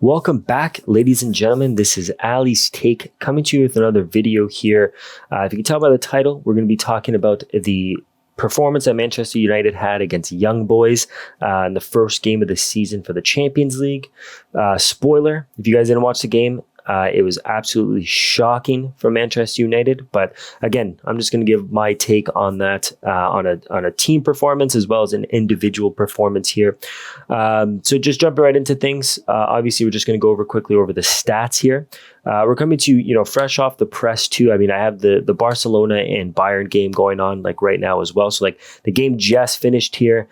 Welcome back, ladies and gentlemen. This is Ali's Take coming to you with another video here. If you can tell by the title, we're going to be talking about the performance that Manchester United had against Young Boys in the first game of the season for the Champions League. Spoiler, if you guys didn't watch the game, it was absolutely shocking for Manchester United. But again, I'm just going to give my take on that on a team performance as well as an individual performance here. So just jumping right into things. Obviously, we're just going to go quickly over the stats here. We're coming to, fresh off the press too. I mean, I have the Barcelona and Bayern game going on like right now as well. So like the game just finished here.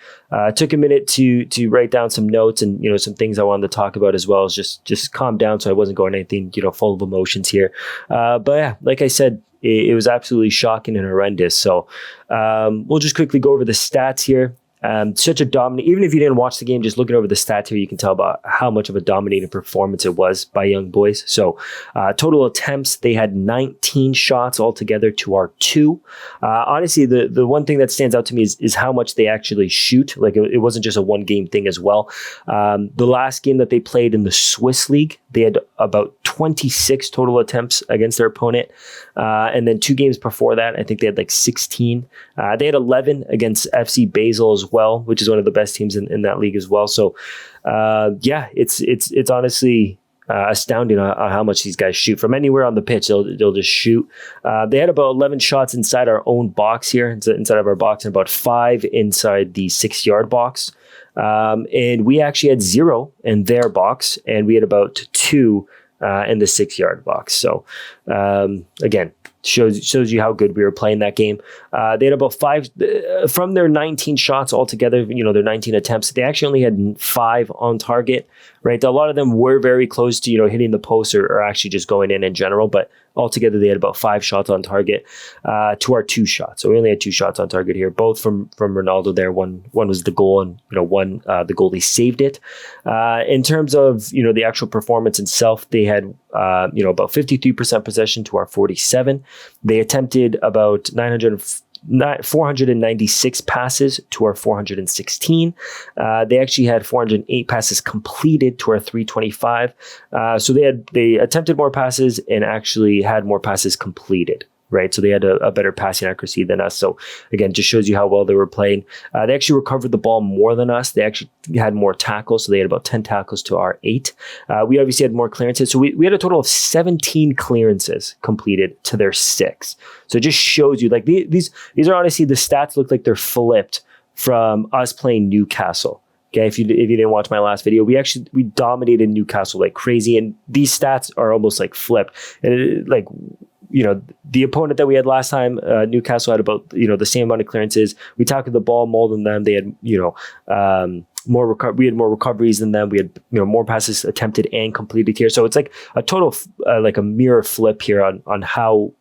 Took a minute to write down some notes and, some things I wanted to talk about as well as just calm down. So I wasn't going anything, full of emotions here. But yeah, like I said, it was absolutely shocking and horrendous. So we'll just quickly go over the stats here. Such a dominant, even if you didn't watch the game, just looking over the stats here, you can tell about how much of a dominating performance it was by Young Boys. So total attempts, they had 19 shots altogether to our 2. Honestly, the one thing that stands out to me is how much they actually shoot. Like it wasn't just a one game thing as well. The last game that they played in the Swiss League, they had about 26 total attempts against their opponent. And then 2 games before that, I think they had like 16. They had 11 against FC Basel as well, which is one of the best teams in that league as well. So, it's honestly astounding on how much these guys shoot from anywhere on the pitch. They'll just shoot. They had about 11 shots inside our own box here, inside of our box, and about 5 inside the 6-yard box. And we actually had 0 in their box, and we had about 2 in the 6-yard box. So again, shows you how good we were playing that game. They had about 5 from their 19 shots altogether. Their 19 attempts. They actually only had 5 on target. Right, a lot of them were very close to hitting the post or actually just going in general. But altogether, they had about 5 shots on target to our 2 shots. So we only had 2 shots on target here, both from Ronaldo. There, one was the goal, and one the goalie saved it. In terms of the actual performance itself, they had about 53% possession to our 47. They attempted about 496 passes to our 416. They actually had 408 passes completed to our 325. So they attempted more passes and actually had more passes completed. Right, so they had a better passing accuracy than us. So again, just shows you how well they were playing. They actually recovered the ball more than us. They actually had more tackles, so they had about 10 tackles to our 8. We obviously had more clearances, so we had a total of 17 clearances completed to their 6. So it just shows you, like these are honestly, the stats look like they're flipped from us playing Newcastle. Okay, if you didn't watch my last video, we dominated Newcastle like crazy, and these stats are almost like flipped. And the opponent that we had last time, Newcastle had about, the same amount of clearances. We tackled the ball more than them. They had, we had more recoveries than them. We had, more passes attempted and completed here. So it's like a total, like a mirror flip here on how,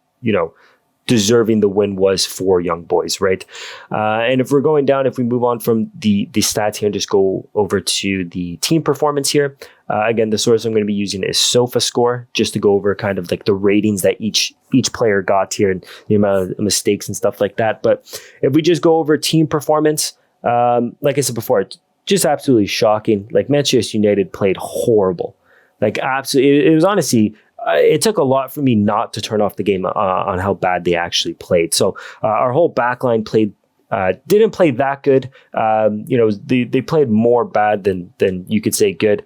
deserving the win was for Young Boys, right? And if we're going down, if we move on from the stats here and just go over to the team performance here, again, the source I'm going to be using is SofaScore, just to go over kind of like the ratings that each player got here and the amount of mistakes and stuff like that. But if we just go over team performance, like I said before, just absolutely shocking. Like Manchester United played horrible. Like absolutely, it was honestly, it took a lot for me not to turn off the game on how bad they actually played. So our whole backline didn't play that good. They played more bad than you could say good.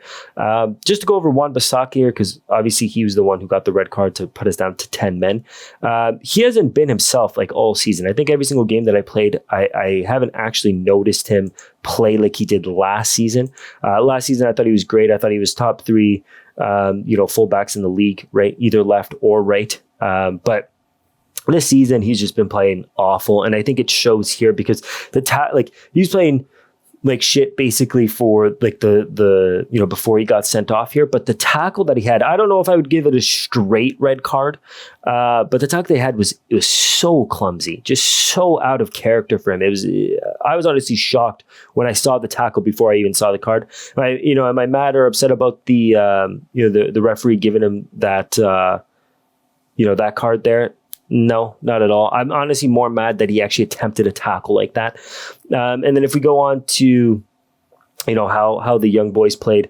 Just to go over Wan-Bissaka here, because obviously he was the one who got the red card to put us down to 10 men. He hasn't been himself like all season. I think every single game that I played, I haven't actually noticed him play like he did last season. Last season, I thought he was great. I thought he was top 3 fullbacks in the league, right? Either left or right. But this season, he's just been playing awful. And I think it shows here because he's playing like shit basically for like the before he got sent off here. But the tackle that he had, I don't know if I would give it a straight red card. But the tackle they had was so clumsy, just so out of character for him. I was honestly shocked when I saw the tackle before I even saw the card. Am I mad or upset about the referee giving him that that card there? No, not at all. I'm honestly more mad that he actually attempted a tackle like that. And then if we go on to, how the Young Boys played,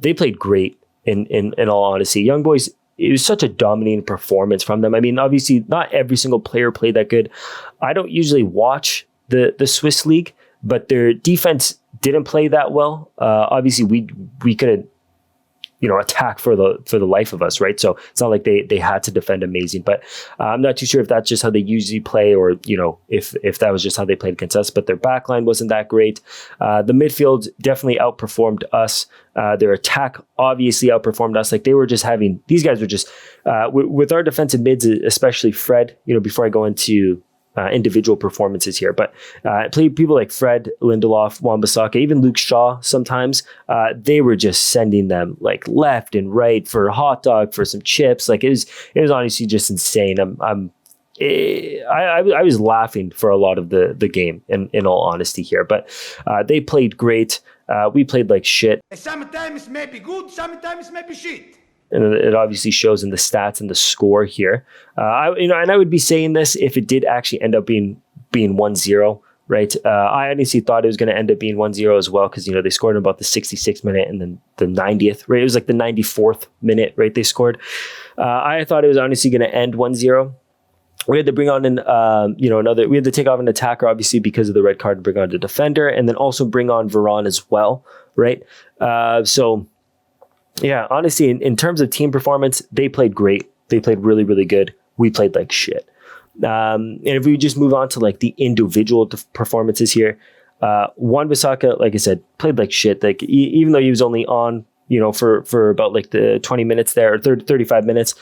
they played great. In all honesty, Young Boys, it was such a dominating performance from them. I mean, obviously, not every single player played that good. I don't usually watch the Swiss league, but their defense didn't play that well. Obviously, we couldn't, attack for the life of us, right? So it's not like they had to defend amazing. But I'm not too sure if that's just how they usually play, or if that was just how they played against us. But their backline wasn't that great. The midfield definitely outperformed us. Their attack obviously outperformed us. Like these guys were just with our defensive mids, especially Fred. Before I go into individual performances here, but people like Fred, Lindelof, Wan-Bissaka, even Luke Shaw sometimes, they were just sending them like left and right for a hot dog, for some chips. Like it was honestly just insane. I was laughing for a lot of the game in all honesty here, but they played great. We played like shit. Sometimes maybe good, sometimes maybe shit. And it obviously shows in the stats and the score here. And I would be saying this if it did actually end up being 1-0, right? I honestly thought it was going to end up being 1-0 as well, because they scored in about the 66th minute and then the 90th, right? It was like the 94th minute, right? They scored. I thought it was honestly going to end 1-0. We had to bring on we had to take off an attacker, obviously, because of the red card, and bring on the defender, and then also bring on Varane as well, right? Yeah, honestly, in terms of team performance, they played great. They played really, really good. We played like shit. And if we just move on to like the individual performances here, Wan-Bissaka, like I said, played like shit. Like even though he was only on, for about like the 20 minutes there, or 35 minutes,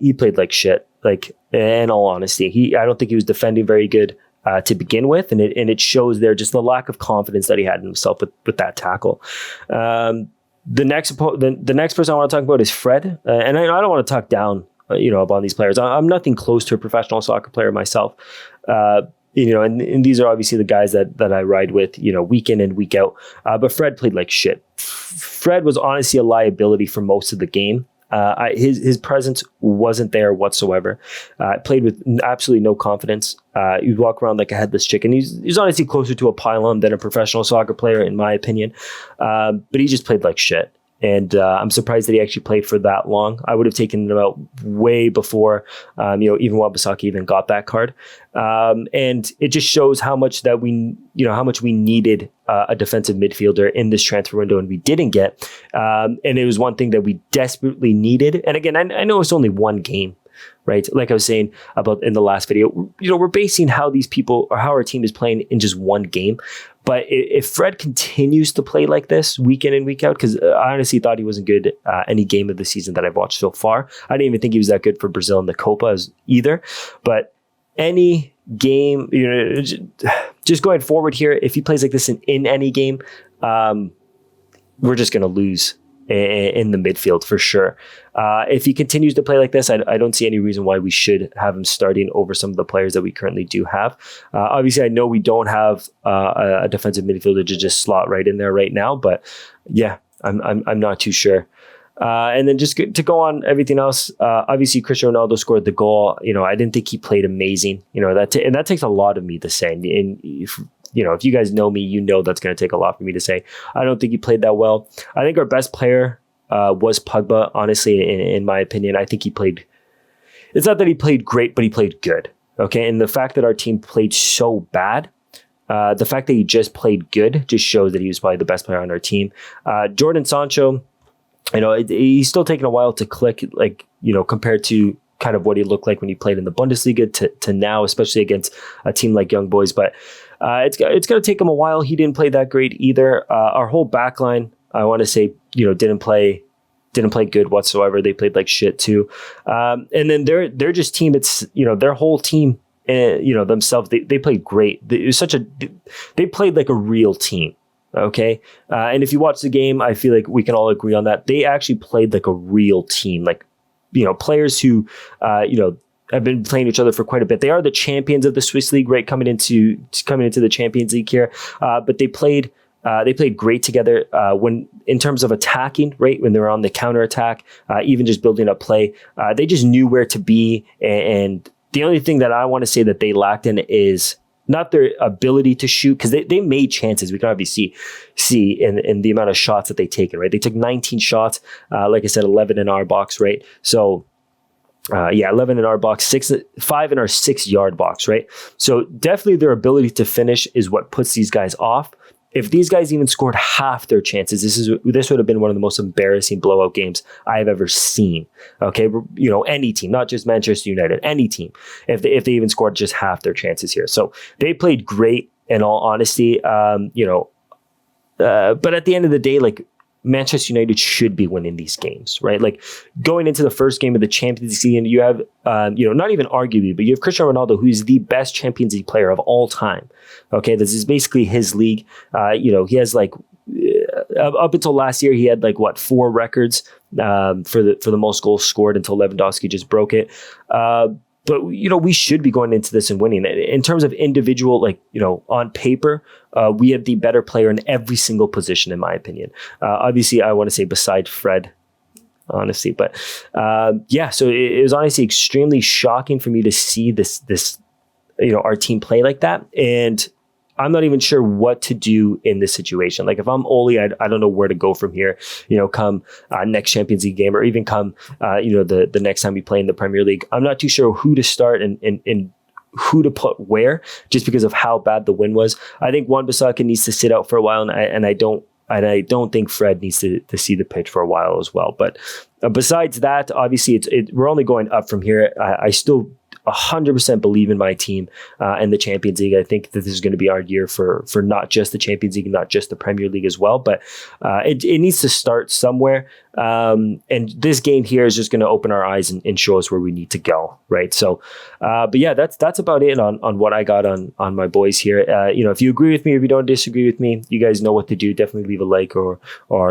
he played like shit. Like, in all honesty, I don't think he was defending very good to begin with, and it shows there just the lack of confidence that he had in himself with that tackle. The next person I want to talk about is Fred, and I don't want to talk down, upon these players. I'm nothing close to a professional soccer player myself, and these are obviously the guys that I ride with, week in and week out. But Fred played like shit. Fred was honestly a liability for most of the game. His presence wasn't there whatsoever. Played with absolutely no confidence. He'd walk around like a headless chicken. He's honestly closer to a pylon than a professional soccer player, in my opinion. But he just played like shit. And I'm surprised that he actually played for that long. I would have taken him out way before, even Wan-Bissaka even got that card. And it just shows how much that how much we needed a defensive midfielder in this transfer window, and we didn't get. And it was one thing that we desperately needed. And again, I know it's only one game, right? Like I was saying about in the last video, we're basing how these people or how our team is playing in just one game. But if Fred continues to play like this week in and week out, because I honestly thought he wasn't good any game of the season that I've watched so far. I didn't even think he was that good for Brazil in the Copa either. But any game, just going forward here, if he plays like this in any game, we're just going to lose in the midfield for sure. If he continues to play like this, I don't see any reason why we should have him starting over some of the players that we currently do have. Obviously, I know we don't have a defensive midfielder to just slot right in there right now, but yeah, I'm not too sure. And then just to go on everything else, obviously Cristiano Ronaldo scored the goal. I didn't think he played amazing. And that takes a lot of me to say. And if you guys know me, that's going to take a lot for me to say. I don't think he played that well. I think our best player was Pogba, honestly, in my opinion. I think he played... It's not that he played great, but he played good. Okay, and the fact that our team played so bad, the fact that he just played good just shows that he was probably the best player on our team. Jordan Sancho, he's still taking a while to click, compared to kind of what he looked like when he played in the Bundesliga to now, especially against a team like Young Boys. But it's going to take him a while. He didn't play that great either. Our whole backline, I want to say, didn't play good whatsoever. They played like shit too. And then they're just team. It's, their whole team, themselves, they played great. They played like a real team. Okay. And if you watch the game, I feel like we can all agree on that. They actually played like a real team, like, players who, have been playing each other for quite a bit. They are the champions of the Swiss League, right? Coming into the Champions League here. But they played great together when in terms of attacking, right? When they were on the counter attack, even just building up play, they just knew where to be. And the only thing that I want to say that they lacked in is not their ability to shoot, because they made chances. We can obviously see in the amount of shots that they taken, right? They took 19 shots, like I said, 11 in our box, right? So 11 in our box, 5 in our 6-yard box, right? So definitely their ability to finish is what puts these guys off. If these guys even scored half their chances, this would have been one of the most embarrassing blowout games I've ever seen. Okay, any team, not just Manchester United, any team, if they even scored just half their chances here. So they played great, in all honesty. But at the end of the day, like, Manchester United should be winning these games, right? Like, going into the first game of the Champions League, and you have, not even arguably, but you have Cristiano Ronaldo, who's the best Champions League player of all time. Okay, this is basically his league. He has like, up until last year, he had like 4 records for the most goals scored until Lewandowski just broke it. But, we should be going into this and winning. In terms of individual, on paper, we have the better player in every single position, in my opinion. Obviously, I want to say beside Fred, honestly. But so it was honestly extremely shocking for me to see this our team play like that. And I'm not even sure what to do in this situation. Like, if I'm Ole, I don't know where to go from here, come next Champions League game, or even come, the next time we play in the Premier League. I'm not too sure who to start and who to put where, just because of how bad the win was. I think Wan-Bissaka needs to sit out for a while, and I don't think Fred needs to see the pitch for a while as well. But besides that, obviously, we're only going up from here. I still 100% believe in my team and the Champions League. I think that this is going to be our year for not just the Champions League, not just the Premier League as well, but it needs to start somewhere. And this game here is just going to open our eyes and show us where we need to go, right? So, but yeah, that's about it on what I got on my boys here. If you agree with me, if you don't disagree with me, you guys know what to do. Definitely leave a like or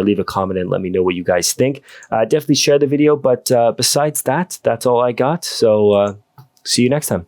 leave a comment and let me know what you guys think. Definitely share the video. But besides that, that's all I got. So see you next time.